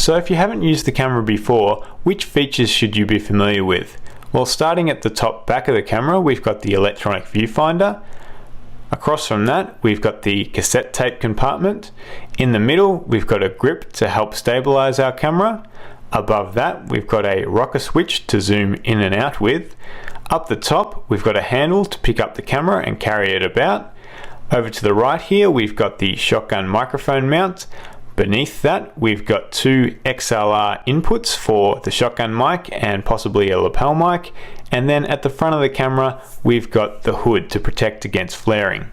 So if you haven't used the camera before, which features should you be familiar with? Well, starting at the top back of the camera, we've got the electronic viewfinder. Across from that, we've got the cassette tape compartment. In the middle, we've got a grip to help stabilize our camera. Above that, we've got a rocker switch to zoom in and out with. Up the top, we've got a handle to pick up the camera and carry it about. Over to the right here, we've got the shotgun microphone mount. Beneath that, we've got two XLR inputs for the shotgun mic and possibly a lapel mic. And then at the front of the camera, we've got the hood to protect against flaring.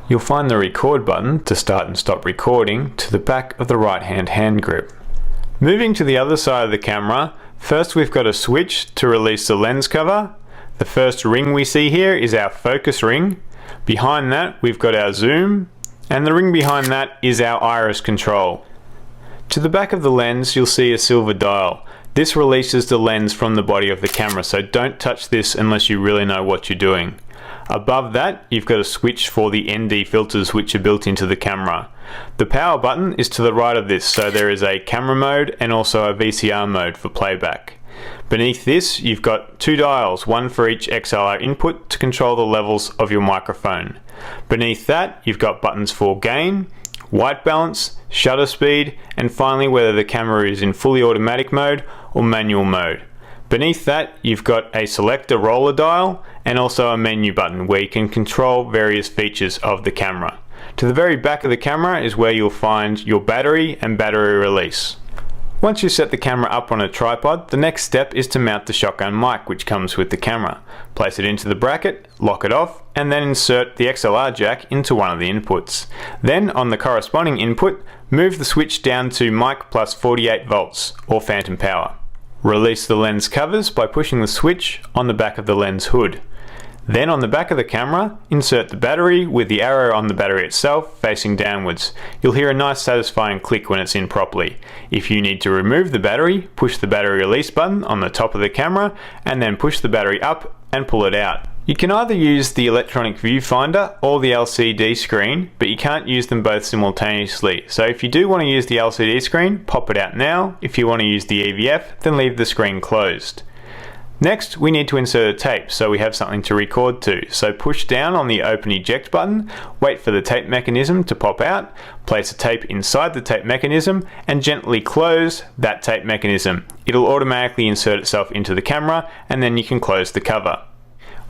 You'll find the record button to start and stop recording to the back of the right-hand hand grip. Moving to the other side of the camera, first we've got a switch to release the lens cover. The first ring we see here is our focus ring. Behind that, we've got our zoom, and the ring behind that is our iris control. To the back of the lens, you'll see a silver dial. This releases the lens from the body of the camera, so don't touch this unless you really know what you're doing. Above that, you've got a switch for the ND filters which are built into the camera. The power button is to the right of this, so there is a camera mode and also a VCR mode for playback. Beneath this, you've got two dials, one for each XLR input to control the levels of your microphone. Beneath that, you've got buttons for gain, white balance, shutter speed, and finally whether the camera is in fully automatic mode or manual mode. Beneath that, you've got a selector roller dial and also a menu button where you can control various features of the camera. To the very back of the camera is where you'll find your battery and battery release. Once you set the camera up on a tripod, the next step is to mount the shotgun mic which comes with the camera. Place it into the bracket, lock it off, and then insert the XLR jack into one of the inputs. Then, on the corresponding input, move the switch down to mic plus 48 volts, or phantom power. Release the lens covers by pushing the switch on the back of the lens hood. Then on the back of the camera, insert the battery with the arrow on the battery itself facing downwards. You'll hear a nice satisfying click when it's in properly. If you need to remove the battery, push the battery release button on the top of the camera and then push the battery up and pull it out. You can either use the electronic viewfinder or the LCD screen, but you can't use them both simultaneously. So if you do want to use the LCD screen, pop it out now. If you want to use the EVF, then leave the screen closed. Next, we need to insert a tape so we have something to record to. So push down on the open eject button, wait for the tape mechanism to pop out, place a tape inside the tape mechanism and gently close that tape mechanism. It'll automatically insert itself into the camera and then you can close the cover.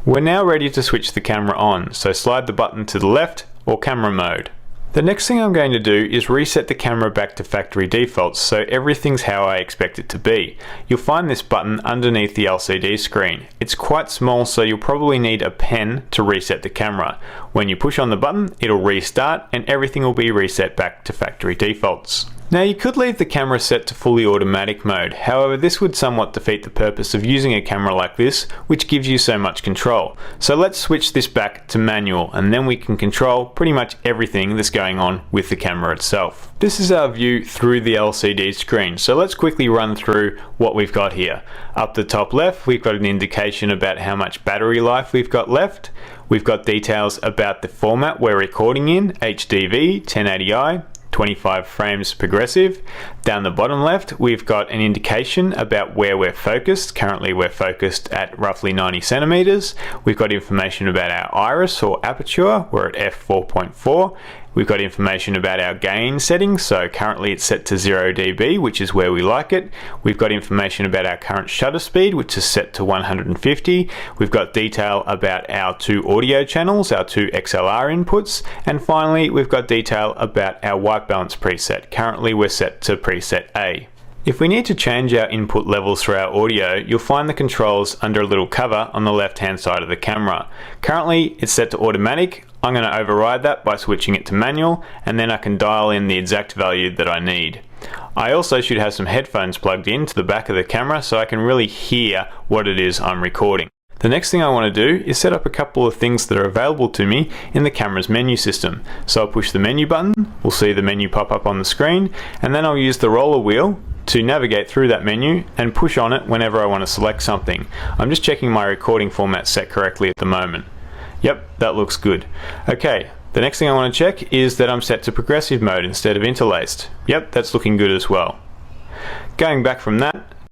We're now ready to switch the camera on, so slide the button to the left or camera mode. The next thing I'm going to do is reset the camera back to factory defaults so everything's how I expect it to be. You'll find this button underneath the LCD screen. It's quite small so you'll probably need a pen to reset the camera. When you push on the button, it'll restart and everything will be reset back to factory defaults. Now you could leave the camera set to fully automatic mode, however this would somewhat defeat the purpose of using a camera like this which gives you so much control. So let's switch this back to manual and then we can control pretty much everything that's going on with the camera itself. This is our view through the LCD screen, so let's quickly run through what we've got here. Up the top left we've got an indication about how much battery life we've got left. We've got details about the format we're recording in, HDV, 1080i, 25 frames progressive. Down the bottom left we've got an indication about where we're focused. Currently we're focused at roughly 90 centimeters. We've got information about our iris or aperture, we're at f4.4. We've got information about our gain settings, so currently it's set to 0 dB, which is where we like it. We've got information about our current shutter speed, which is set to 150. We've got detail about our two audio channels, our two XLR inputs, and finally we've got detail about our white balance preset. Currently we're set to preset A. If we need to change our input levels for our audio, you'll find the controls under a little cover on the left hand side of the camera. Currently it's set to automatic. I'm going to override that by switching it to manual and then I can dial in the exact value that I need. I also should have some headphones plugged in to the back of the camera so I can really hear what it is I'm recording. The next thing I want to do is set up a couple of things that are available to me in the camera's menu system. So I'll push the menu button, we'll see the menu pop up on the screen, and then I'll use the roller wheel to navigate through that menu and push on it whenever I want to select something. I'm just checking my recording format set correctly at the moment. Yep, that looks good. Okay, the next thing I want to check is that I'm set to progressive mode instead of interlaced. Yep, that's looking good as well. Going back from that,